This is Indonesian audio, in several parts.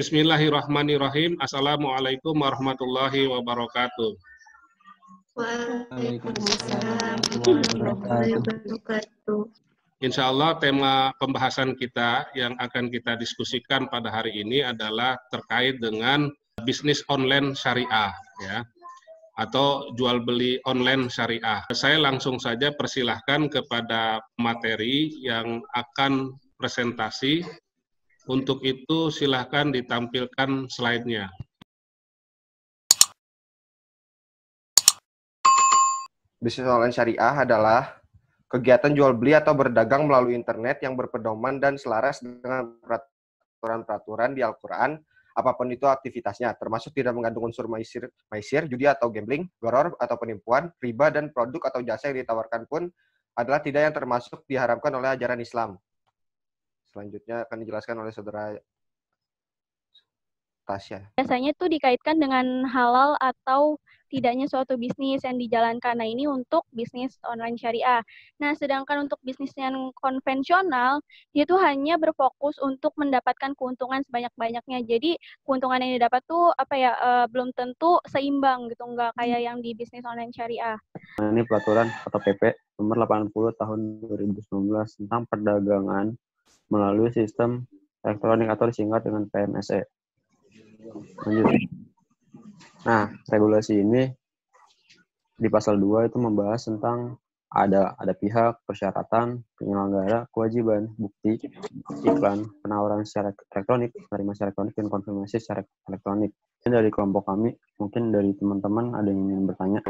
Bismillahirrahmanirrahim. Assalamualaikum warahmatullahi wabarakatuh. Waalaikumsalam warahmatullahi wabarakatuh. Insya Allah tema pembahasan kita yang akan kita diskusikan pada hari ini adalah terkait dengan bisnis online syariah, ya, atau jual beli online syariah. Saya langsung saja persilahkan kepada materi yang akan presentasi. Untuk itu silahkan ditampilkan slide-nya. Bisnis online syariah adalah kegiatan jual beli atau berdagang melalui internet yang berpedoman dan selaras dengan peraturan-peraturan di Al-Quran, apapun itu aktivitasnya, termasuk tidak mengandung unsur maisir, judi atau gambling, gharar atau penipuan, riba, dan produk atau jasa yang ditawarkan pun adalah tidak yang termasuk diharamkan oleh ajaran Islam. Selanjutnya akan dijelaskan oleh Saudara Tasya. Biasanya itu dikaitkan dengan halal atau tidaknya suatu bisnis yang dijalankan. Nah, ini untuk bisnis online syariah. Nah, sedangkan untuk bisnis yang konvensional, itu hanya berfokus untuk mendapatkan keuntungan sebanyak-banyaknya. Jadi, keuntungan yang didapat tuh belum tentu seimbang gitu, nggak kayak yang di bisnis online syariah. Nah, ini peraturan atau PP nomor 80 tahun 2019 tentang perdagangan melalui sistem elektronik atau disingkat dengan PMSE. Lanjut. Nah, regulasi ini di pasal 2 itu membahas tentang ada pihak, persyaratan, penyelenggara, kewajiban, bukti, iklan, penawaran secara elektronik, penerima secara elektronik, dan konfirmasi secara elektronik. Ini dari kelompok kami, mungkin dari teman-teman ada yang ingin bertanya.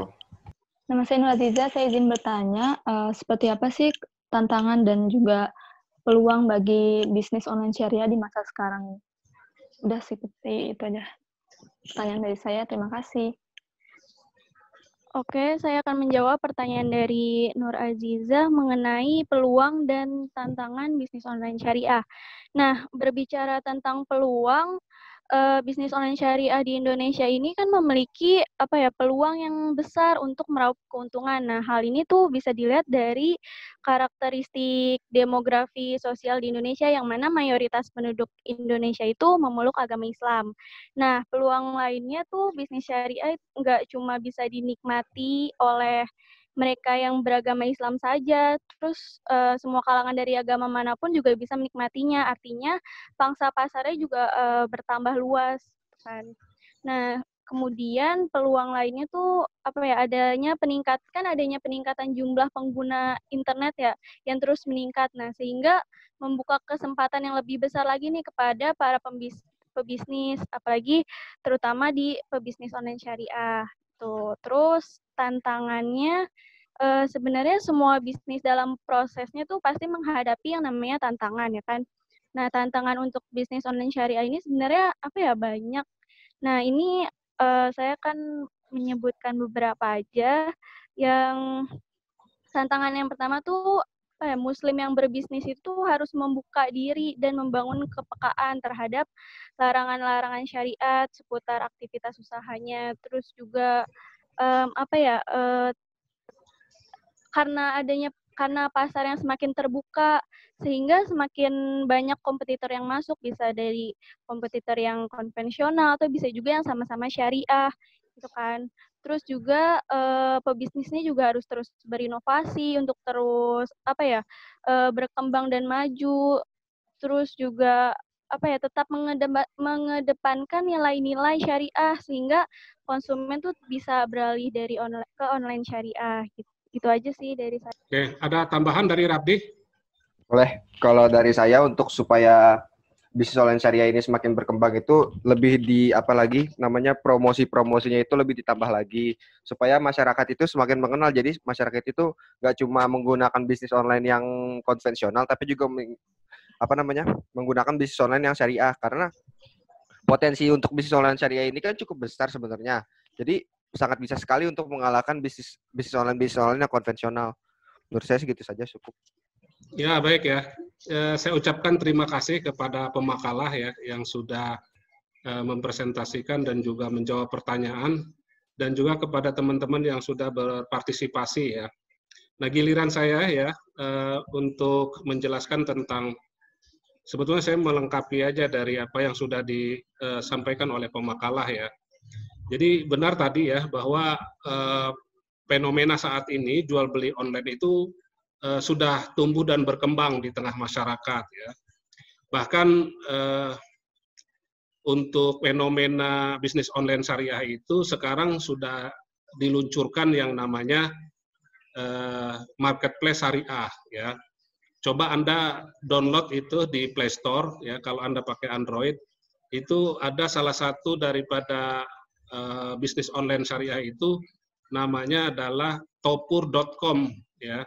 Nama saya Nur Aziza, saya izin bertanya, seperti apa sih tantangan dan juga peluang bagi bisnis online syariah di masa sekarang? Udah seperti itu aja pertanyaan dari saya. Terima kasih. Oke, saya akan menjawab pertanyaan dari Nur Aziza mengenai peluang dan tantangan bisnis online syariah. Nah, berbicara tentang peluang, bisnis online syariah di Indonesia ini kan memiliki peluang yang besar untuk meraup keuntungan. Nah, hal ini tuh bisa dilihat dari karakteristik demografi sosial di Indonesia yang mana mayoritas penduduk Indonesia itu memeluk agama Islam. Nah, peluang lainnya tuh bisnis syariah nggak cuma bisa dinikmati oleh mereka yang beragama Islam saja, terus semua kalangan dari agama manapun juga bisa menikmatinya. Artinya pangsa pasarnya juga bertambah luas, kan. Nah, kemudian peluang lainnya tuh adanya peningkatan jumlah pengguna internet ya yang terus meningkat. Nah, sehingga membuka kesempatan yang lebih besar lagi nih kepada para pebisnis, apalagi terutama di pebisnis online syariah. Tuh, terus tantangannya sebenarnya semua bisnis dalam prosesnya tuh pasti menghadapi yang namanya tantangan ya kan. Nah, tantangan untuk bisnis online syariah ini sebenarnya banyak. Nah, ini saya akan menyebutkan beberapa aja. Yang tantangan yang pertama tuh Muslim yang berbisnis itu harus membuka diri dan membangun kepekaan terhadap larangan-larangan syariat seputar aktivitas usahanya. Terus juga karena pasar yang semakin terbuka sehingga semakin banyak kompetitor yang masuk, bisa dari kompetitor yang konvensional atau bisa juga yang sama-sama syariah gitu kan. Terus juga pebisnisnya juga harus terus berinovasi untuk terus berkembang dan maju. Terus juga tetap mengedepankan nilai-nilai syariah sehingga konsumen tuh bisa beralih dari online syariah gitu. Itu aja sih dari saya. Oke, ada tambahan dari Rabdi? Boleh. Kalau dari saya untuk supaya bisnis online syariah ini semakin berkembang itu lebih promosi-promosinya itu lebih ditambah lagi supaya masyarakat itu semakin mengenal. Jadi masyarakat itu nggak cuma menggunakan bisnis online yang konvensional tapi juga menggunakan bisnis online yang syariah, karena potensi untuk bisnis online syariah ini kan cukup besar sebenarnya. Jadi sangat bisa sekali untuk mengalahkan bisnis online yang konvensional. Menurut saya segitu saja cukup. Ya, baik ya. Saya ucapkan terima kasih kepada pemakalah ya yang sudah mempresentasikan dan juga menjawab pertanyaan, dan juga kepada teman-teman yang sudah berpartisipasi ya. Nah, giliran saya ya untuk menjelaskan tentang Sebetulnya saya melengkapi aja dari apa yang sudah disampaikan oleh pemakalah ya. Jadi benar tadi ya bahwa fenomena saat ini jual beli online itu sudah tumbuh dan berkembang di tengah masyarakat ya. Bahkan untuk fenomena bisnis online syariah itu sekarang sudah diluncurkan yang namanya marketplace syariah ya. Coba Anda download itu di Play Store ya, kalau Anda pakai Android itu ada salah satu daripada bisnis online syariah itu namanya adalah topur.com ya.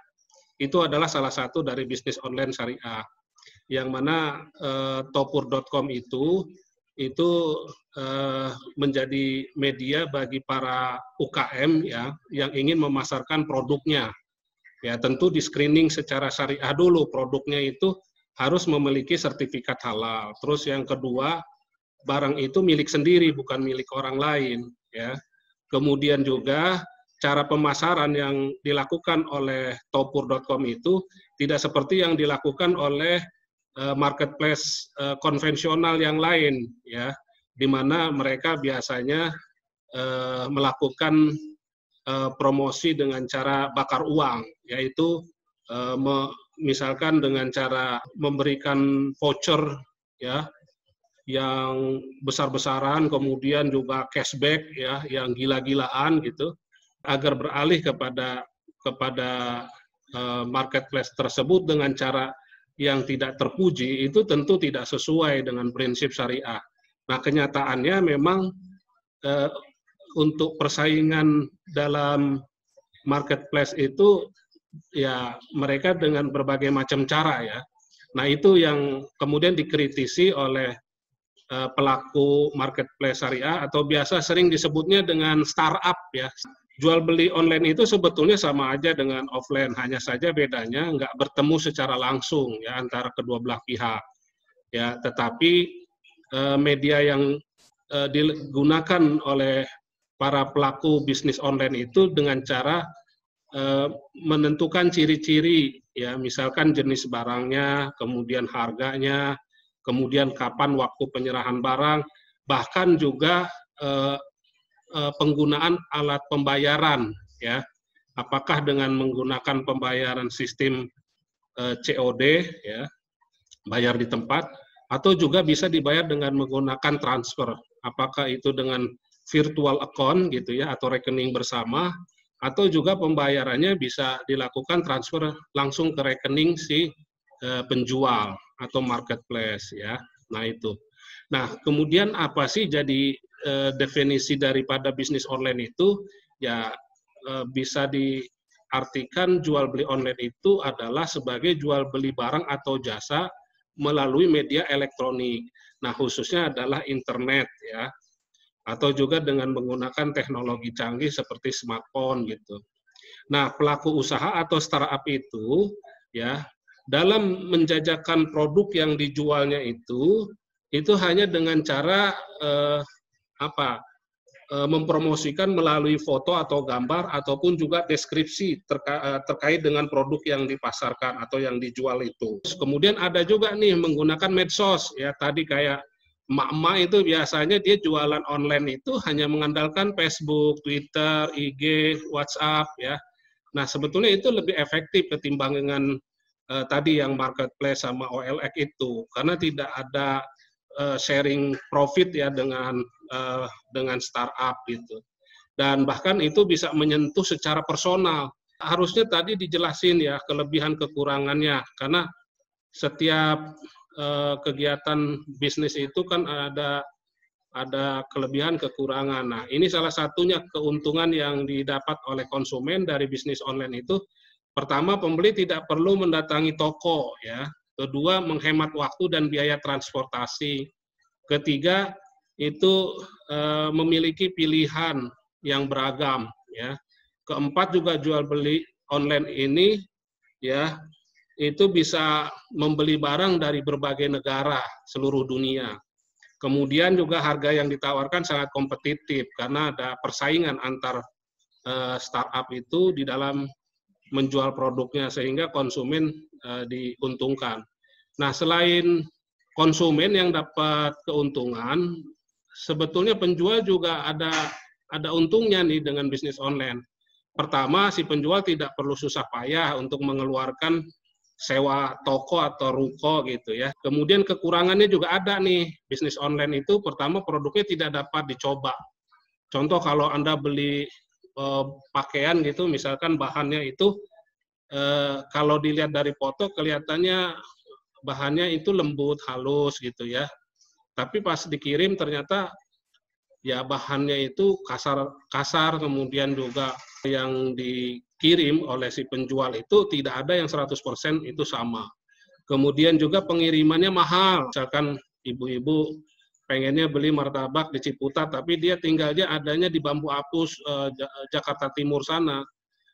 Itu adalah salah satu dari bisnis online syariah. Yang mana topur.com itu menjadi media bagi para UKM ya yang ingin memasarkan produknya. Ya, tentu di screening secara syariah dulu, produknya itu harus memiliki sertifikat halal. Terus yang kedua, barang itu milik sendiri, bukan milik orang lain. Ya. Kemudian juga cara pemasaran yang dilakukan oleh topur.com itu tidak seperti yang dilakukan oleh marketplace konvensional yang lain, ya, di mana mereka biasanya melakukan promosi dengan cara bakar uang, yaitu misalkan dengan cara memberikan voucher ya yang besar-besaran, kemudian juga cashback ya yang gila-gilaan gitu, agar beralih kepada marketplace tersebut dengan cara yang tidak terpuji, itu tentu tidak sesuai dengan prinsip syariah. Nah, kenyataannya memang untuk persaingan dalam marketplace itu ya mereka dengan berbagai macam cara ya. Nah, itu yang kemudian dikritisi oleh pelaku marketplace syariah atau biasa sering disebutnya dengan startup ya. Jual beli online itu sebetulnya sama aja dengan offline, hanya saja bedanya nggak bertemu secara langsung ya antara kedua belah pihak. Ya, tetapi media yang digunakan oleh para pelaku bisnis online itu dengan cara menentukan ciri-ciri ya, misalkan jenis barangnya, kemudian harganya, kemudian kapan waktu penyerahan barang, bahkan juga penggunaan alat pembayaran ya. Apakah dengan menggunakan pembayaran sistem COD ya, bayar di tempat, atau juga bisa dibayar dengan menggunakan transfer. Apakah itu dengan virtual account gitu ya, atau rekening bersama, atau juga pembayarannya bisa dilakukan transfer langsung ke rekening si penjual atau marketplace ya. Nah itu. Nah kemudian apa sih jadi definisi daripada bisnis online itu? Ya bisa diartikan jual beli online itu adalah sebagai jual beli barang atau jasa melalui media elektronik. Nah khususnya adalah internet ya, atau juga dengan menggunakan teknologi canggih seperti smartphone gitu. Nah, pelaku usaha atau startup itu ya dalam menjajakan produk yang dijualnya itu hanya dengan cara mempromosikan melalui foto atau gambar ataupun juga deskripsi terkait dengan produk yang dipasarkan atau yang dijual itu. Kemudian ada juga nih menggunakan medsos ya, tadi kayak emak-emak itu biasanya dia jualan online itu hanya mengandalkan Facebook, Twitter, IG, WhatsApp ya. Nah sebetulnya itu lebih efektif ketimbang dengan tadi yang marketplace sama OLX itu, karena tidak ada sharing profit ya dengan startup gitu. Dan bahkan itu bisa menyentuh secara personal. Harusnya tadi dijelasin ya kelebihan kekurangannya, karena setiap kegiatan bisnis itu kan ada kelebihan kekurangan. Nah, ini salah satunya keuntungan yang didapat oleh konsumen dari bisnis online itu. Pertama, pembeli tidak perlu mendatangi toko ya. Kedua, menghemat waktu dan biaya transportasi. Ketiga, itu memiliki pilihan yang beragam ya. Keempat, juga jual beli online ini ya itu bisa membeli barang dari berbagai negara seluruh dunia. Kemudian juga harga yang ditawarkan sangat kompetitif karena ada persaingan antar startup itu di dalam menjual produknya sehingga konsumen diuntungkan. Nah, selain konsumen yang dapat keuntungan, sebetulnya penjual juga ada untungnya nih dengan bisnis online. Pertama, si penjual tidak perlu susah payah untuk mengeluarkan sewa toko atau ruko gitu ya. Kemudian kekurangannya juga ada nih. Bisnis online itu pertama produknya tidak dapat dicoba. Contoh kalau Anda beli pakaian gitu, misalkan bahannya itu kalau dilihat dari foto kelihatannya bahannya itu lembut, halus gitu ya. Tapi pas dikirim ternyata ya bahannya itu kasar, kemudian juga yang dikirim oleh si penjual itu tidak ada yang 100% itu sama. Kemudian juga pengirimannya mahal. Misalkan ibu-ibu pengennya beli martabak di Ciputat, tapi dia tinggalnya adanya di Bambu Apus, Jakarta Timur sana.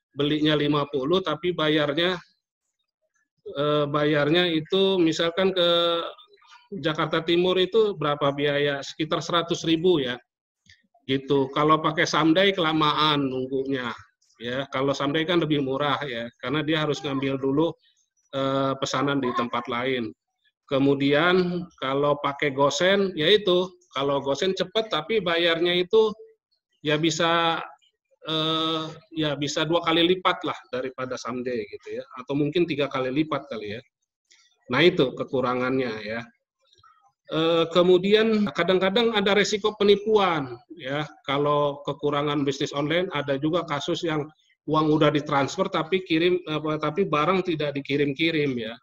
Belinya 50, tapi bayarnya itu misalkan ke Jakarta Timur itu berapa biaya? Sekitar 100.000 ya. Gitu. Kalau pakai Samday kelamaan nunggunya. Ya, kalau Samday kan lebih murah ya, karena dia harus ngambil dulu pesanan di tempat lain. Kemudian kalau pakai Gosen, yaitu kalau Gosen cepat tapi bayarnya itu ya bisa 2 kali lipat lah daripada Samday gitu ya, atau mungkin 3 kali lipat kali ya. Nah itu kekurangannya ya. Kemudian kadang-kadang ada resiko penipuan ya. Kalau kekurangan bisnis online ada juga kasus yang uang udah ditransfer tapi barang tidak dikirim-kirim ya.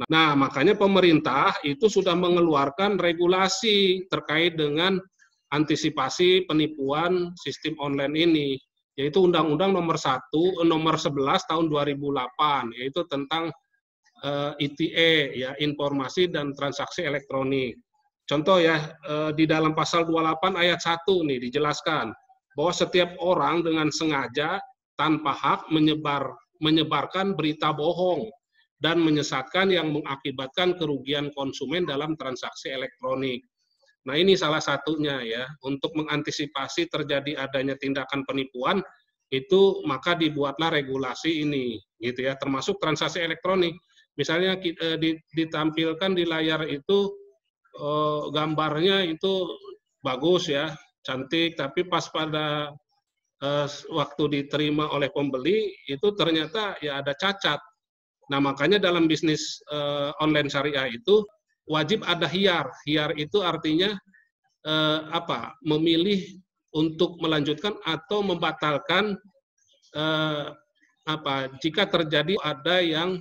Nah, makanya pemerintah itu sudah mengeluarkan regulasi terkait dengan antisipasi penipuan sistem online ini, yaitu Undang-Undang nomor 11 tahun 2008, yaitu tentang ITE ya, informasi dan transaksi elektronik. Contoh ya, di dalam pasal 28 ayat 1 nih dijelaskan bahwa setiap orang dengan sengaja tanpa hak menyebarkan berita bohong dan menyesatkan yang mengakibatkan kerugian konsumen dalam transaksi elektronik. Nah, ini salah satunya ya, untuk mengantisipasi terjadi adanya tindakan penipuan itu maka dibuatlah regulasi ini gitu ya, termasuk transaksi elektronik. Misalnya ditampilkan di layar itu gambarnya itu bagus ya, cantik, tapi pas pada waktu diterima oleh pembeli itu ternyata ya ada cacat. Nah, makanya dalam bisnis online syariah itu wajib ada hiyar. Hiyar itu artinya memilih untuk melanjutkan atau membatalkan jika terjadi ada yang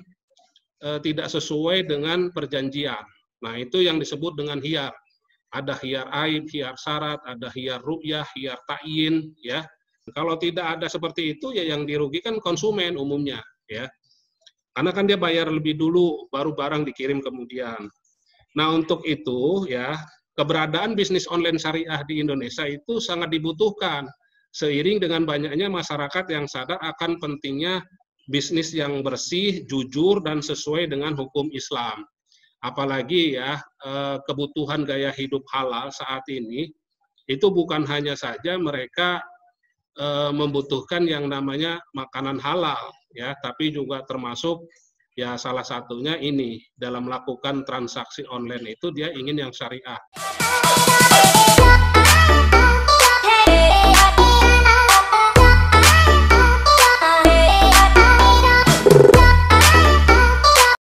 tidak sesuai dengan perjanjian. Nah, itu yang disebut dengan hiyar. Ada hiyar aib, hiyar syarat, ada hiyar ru'yah, hiyar ta'yin, ya. Kalau tidak ada seperti itu, ya yang dirugikan konsumen umumnya, ya. Karena kan dia bayar lebih dulu, baru barang dikirim kemudian. Nah, untuk itu, ya, keberadaan bisnis online syariah di Indonesia itu sangat dibutuhkan, seiring dengan banyaknya masyarakat yang sadar akan pentingnya bisnis yang bersih, jujur, dan sesuai dengan hukum Islam. Apalagi ya, kebutuhan gaya hidup halal saat ini, itu bukan hanya saja mereka membutuhkan yang namanya makanan halal, ya, tapi juga termasuk ya salah satunya ini, dalam melakukan transaksi online itu dia ingin yang syariah.